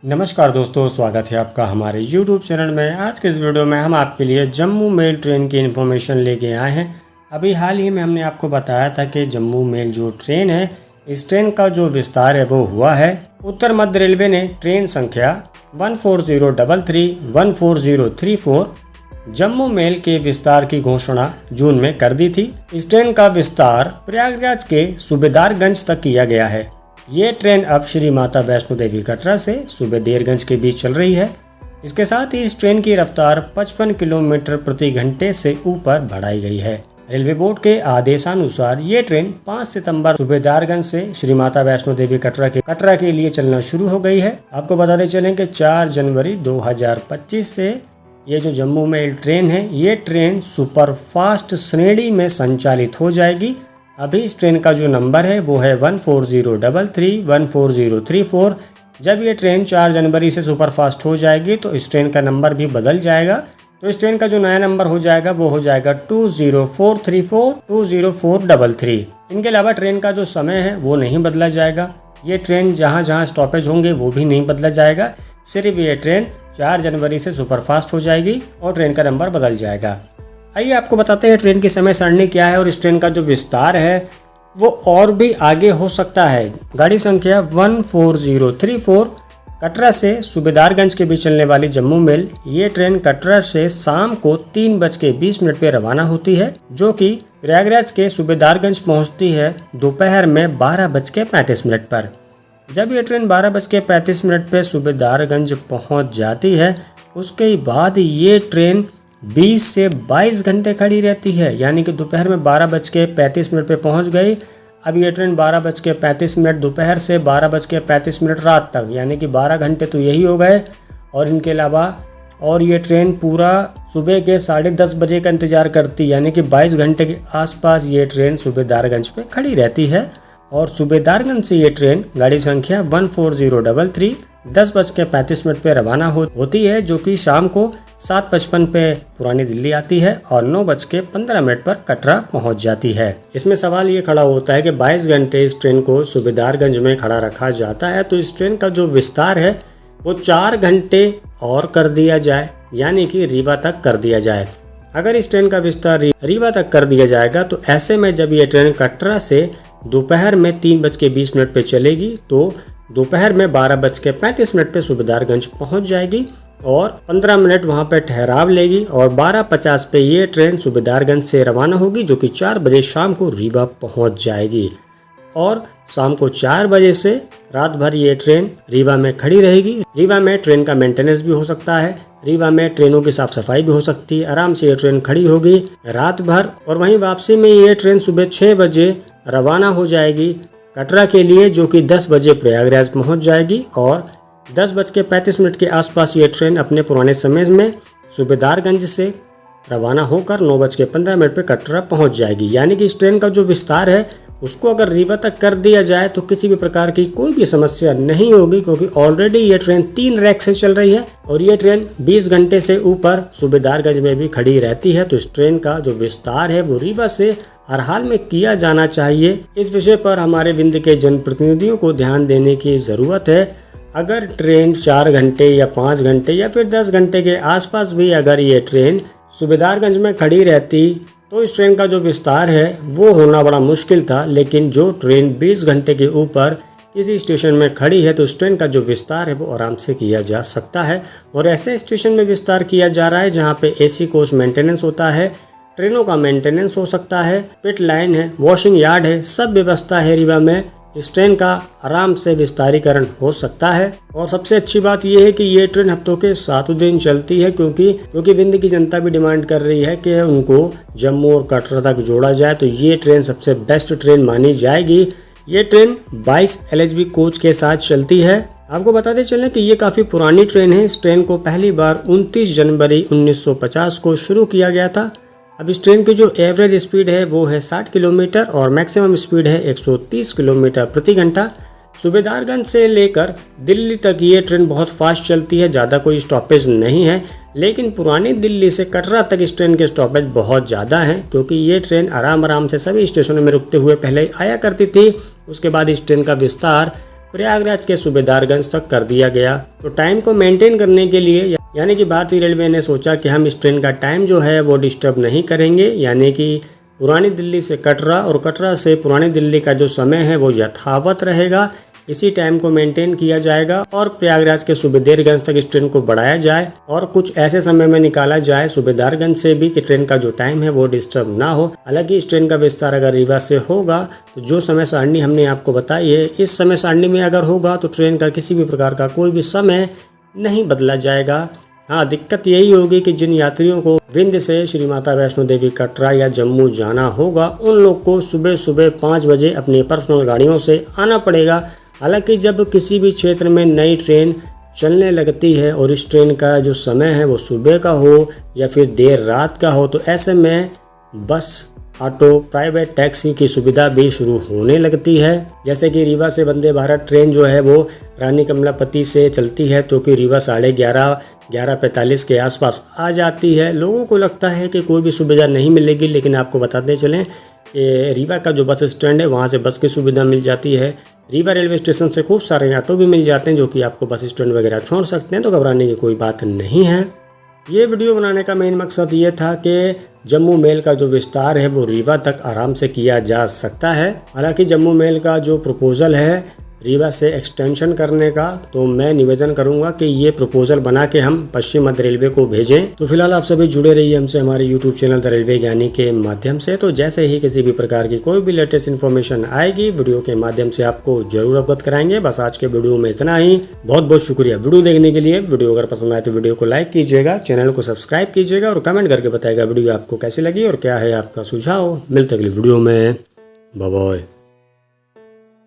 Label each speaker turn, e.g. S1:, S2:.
S1: नमस्कार दोस्तों, स्वागत है आपका हमारे YouTube चैनल में। आज के इस वीडियो में हम आपके लिए जम्मू मेल ट्रेन की इन्फॉर्मेशन लेके आए हैं। अभी हाल ही में हमने आपको बताया था कि जम्मू मेल जो ट्रेन है, इस ट्रेन का जो विस्तार है वो हुआ है। उत्तर मध्य रेलवे ने ट्रेन संख्या 14033 14034 जम्मू मेल के विस्तार की घोषणा जून में कर दी थी। इस ट्रेन का विस्तार प्रयागराज के सूबेदारगंज तक किया गया है। ये ट्रेन अब श्री माता वैष्णो देवी कटरा से सूबेदारगंज के बीच चल रही है। इसके साथ ही इस ट्रेन की रफ्तार 55 किलोमीटर प्रति घंटे से ऊपर बढ़ाई गई है। रेलवे बोर्ड के आदेशानुसार ये ट्रेन 5 सितंबर सूबेदारगंज से श्री माता वैष्णो देवी कटरा के लिए चलना शुरू हो गई है। आपको बताते चलें कि 4 जनवरी 2025 से ये जो जम्मू मेल ट्रेन है, ये ट्रेन सुपर फास्ट श्रेणी में संचालित हो जाएगी। अभी इस ट्रेन का जो नंबर है वो है 14033 14034। जब ये ट्रेन 4 जनवरी से सुपर फास्ट हो जाएगी तो इस ट्रेन का नंबर भी बदल जाएगा। तो इस ट्रेन का जो नया नंबर हो जाएगा वो हो जाएगा 20434 20433। इनके अलावा ट्रेन का जो समय है वो नहीं बदला जाएगा। ये ट्रेन जहाँ जहाँ स्टॉपेज होंगे वो भी नहीं बदला जाएगा। सिर्फ ये ट्रेन 4 जनवरी से सुपर फास्ट हो जाएगी और ट्रेन का नंबर बदल जाएगा। आइए आपको बताते हैं ट्रेन की समय सारणी क्या है और इस ट्रेन का जो विस्तार है वो और भी आगे हो सकता है। गाड़ी संख्या 14034 कटरा से सूबेदारगंज के बीच चलने वाली जम्मू मेल, ये ट्रेन कटरा से शाम को 3:20 पे रवाना होती है, जो कि प्रयागराज के सूबेदारगंज पहुंचती है दोपहर में 12:35 पर। जब ये ट्रेन 12:35 पे सूबेदारगंज पहुंच जाती है, उसके बाद ये ट्रेन 20 से 22 घंटे खड़ी रहती है, यानी कि दोपहर में 12:35 पे पहुंच गई। अब ये ट्रेन 12:35 दोपहर से 12:35 रात तक, यानी कि 12 घंटे तो यही हो गए। और इनके अलावा और ये ट्रेन पूरा सुबह के 10:30 बजे का इंतज़ार करती, यानी कि 22 घंटे के आसपास ये ट्रेन सूबेदारगंज पे खड़ी रहती है। और सूबेदारगंज से ये ट्रेन गाड़ी संख्या 14033 10:35 पे रवाना होती है, जो कि शाम को 7:55 पे पुरानी दिल्ली आती है और 9:15 पर कटरा पहुंच जाती है। इसमें सवाल ये खड़ा होता है कि 22 घंटे इस ट्रेन को सूबेदारगंज में खड़ा रखा जाता है, तो इस ट्रेन का जो विस्तार है वो 4 घंटे और कर दिया जाए, यानी कि रीवा तक कर दिया जाए। अगर इस ट्रेन का विस्तार रीवा तक कर दिया जाएगा तो ऐसे में जब ये ट्रेन कटरा से दोपहर में 3:20 पे चलेगी तो दोपहर में 12:35 पे सूबेदारगंज पहुंच जाएगी और 15 मिनट वहां पे ठहराव लेगी और 12:50 पे ये ट्रेन सूबेदारगंज से रवाना होगी, जो कि 4 बजे शाम को रीवा पहुंच जाएगी। और शाम को 4 बजे से रात भर ये ट्रेन रीवा में खड़ी रहेगी। रीवा में ट्रेन का मेंटेनेंस भी हो सकता है, रीवा में ट्रेनों की साफ सफाई भी हो सकती है। आराम से ये ट्रेन खड़ी होगी रात भर और वहीं वापसी में ये ट्रेन सुबह 6 बजे रवाना हो जाएगी कटरा के लिए, जो कि 10 बजे प्रयागराज पहुंच जाएगी। और 10:35 के आसपास ये ट्रेन अपने पुराने समय में सूबेदारगंज से रवाना होकर 9:15 पे कटरा पहुंच जाएगी। यानी कि इस ट्रेन का जो विस्तार है उसको अगर रीवा तक कर दिया जाए तो किसी भी प्रकार की कोई भी समस्या नहीं होगी, क्योंकि ऑलरेडी ये ट्रेन 3 रैक से चल रही है और ये ट्रेन 20 घंटे से ऊपर सूबेदारगंज में भी खड़ी रहती है। तो इस ट्रेन का जो विस्तार है वो रीवा से हर हाल में किया जाना चाहिए। इस विषय पर हमारे विंध्य के जनप्रतिनिधियों को ध्यान देने की ज़रूरत है। अगर ट्रेन 4 घंटे या 5 घंटे या फिर 10 घंटे के आसपास भी अगर ये ट्रेन सूबेदारगंज में खड़ी रहती तो इस ट्रेन का जो विस्तार है वो होना बड़ा मुश्किल था। लेकिन जो ट्रेन 20 घंटे के ऊपर किसी स्टेशन में खड़ी है तो इस ट्रेन का जो विस्तार है वो आराम से किया जा सकता है। और ऐसे स्टेशन में विस्तार किया जा रहा है जहाँ पे AC कोच मेंटेनेंस होता है, ट्रेनों का मेंटेनेंस हो सकता है, पिट लाइन है, वॉशिंग यार्ड है, सब व्यवस्था है रीवा में। इस ट्रेन का आराम से विस्तारीकरण हो सकता है। और सबसे अच्छी बात यह है कि ये ट्रेन हफ्तों के 7 दिन चलती है, क्योंकि विंध्य की जनता भी डिमांड कर रही है कि उनको जम्मू और कटरा तक जोड़ा जाए, तो ये ट्रेन सबसे बेस्ट ट्रेन मानी जाएगी। ये ट्रेन 22 LHB कोच के साथ चलती है। आपको बताते चलें कि ये काफ़ी पुरानी ट्रेन है। इस ट्रेन को पहली बार 29 जनवरी 1950 को शुरू किया गया था। अब इस ट्रेन की जो एवरेज स्पीड है वो है 60 किलोमीटर और मैक्सिमम स्पीड है 130 किलोमीटर प्रति घंटा। सूबेदारगंज से लेकर दिल्ली तक ये ट्रेन बहुत फास्ट चलती है, ज़्यादा कोई स्टॉपेज नहीं है। लेकिन पुरानी दिल्ली से कटरा तक इस ट्रेन के स्टॉपेज बहुत ज़्यादा हैं, क्योंकि ये ट्रेन आराम से सभी स्टेशनों में रुकते हुए पहले आया करती थी। उसके बाद इस ट्रेन का विस्तार प्रयागराज के सूबेदारगंज तक कर दिया गया। तो टाइम को मेंटेन करने के लिए यानी कि भारतीय रेलवे ने सोचा कि हम इस ट्रेन का टाइम जो है वो डिस्टर्ब नहीं करेंगे, यानी कि पुरानी दिल्ली से कटरा और कटरा से पुरानी दिल्ली का जो समय है वो यथावत रहेगा। इसी टाइम को मेंटेन किया जाएगा और प्रयागराज के सूबेदारगंज तक इस ट्रेन को बढ़ाया जाए और कुछ ऐसे समय में निकाला जाए सूबेदारगंज से भी कि ट्रेन का जो टाइम है वो डिस्टर्ब ना हो। हालांकि इस ट्रेन का विस्तार अगर रीवा से होगा तो जो समय सारणी हमने आपको बताई है, इस समय सारणी में अगर होगा तो ट्रेन का किसी भी प्रकार का कोई भी समय नहीं बदला जाएगा। हाँ, दिक्कत यही होगी कि जिन यात्रियों को विंध्य से श्री माता वैष्णो देवी कटरा या जम्मू जाना होगा उन लोग को सुबह सुबह 5 बजे अपनी पर्सनल गाड़ियों से आना पड़ेगा। हालांकि जब किसी भी क्षेत्र में नई ट्रेन चलने लगती है और इस ट्रेन का जो समय है वो सुबह का हो या फिर देर रात का हो तो ऐसे में बस, ऑटो, प्राइवेट टैक्सी की सुविधा भी शुरू होने लगती है। जैसे कि रीवा से वंदे भारत ट्रेन जो है वो रानी कमलापति से चलती है तो कि रीवा 11:45 के आसपास आ जाती है। लोगों को लगता है कि कोई भी सुविधा नहीं मिलेगी, लेकिन आपको बताते चलें कि रीवा का जो बस स्टैंड है वहाँ से बस की सुविधा मिल जाती है। रीवा रेलवे स्टेशन से खूब सारे ऑटो भी मिल जाते हैं जो कि आपको बस स्टैंड वगैरह छोड़ सकते हैं, तो घबराने की कोई बात नहीं है। ये वीडियो बनाने का मेन मकसद ये था कि जम्मू मेल का जो विस्तार है वो रीवा तक आराम से किया जा सकता है। हालांकि जम्मू मेल का जो प्रपोजल है रीवा से एक्सटेंशन करने का, तो मैं निवेदन करूंगा कि ये प्रपोजल बना के हम पश्चिम मध्य रेलवे को भेजें। तो फिलहाल आप सभी जुड़े रहिए हमसे हमारे यूट्यूब चैनल द रेलवे ज्ञानी के माध्यम से। तो जैसे ही किसी भी प्रकार की कोई भी लेटेस्ट इन्फॉर्मेशन आएगी वीडियो के माध्यम से आपको जरूर अवगत कराएंगे। बस आज के वीडियो में इतना ही। बहुत बहुत शुक्रिया वीडियो देखने के लिए। वीडियो अगर पसंद आए तो वीडियो को लाइक कीजिएगा, चैनल को सब्सक्राइब कीजिएगा और कमेंट करके बताइएगा वीडियो आपको कैसी लगी और क्या है आपका सुझाव। मिलते अगली वीडियो में। Bye bye.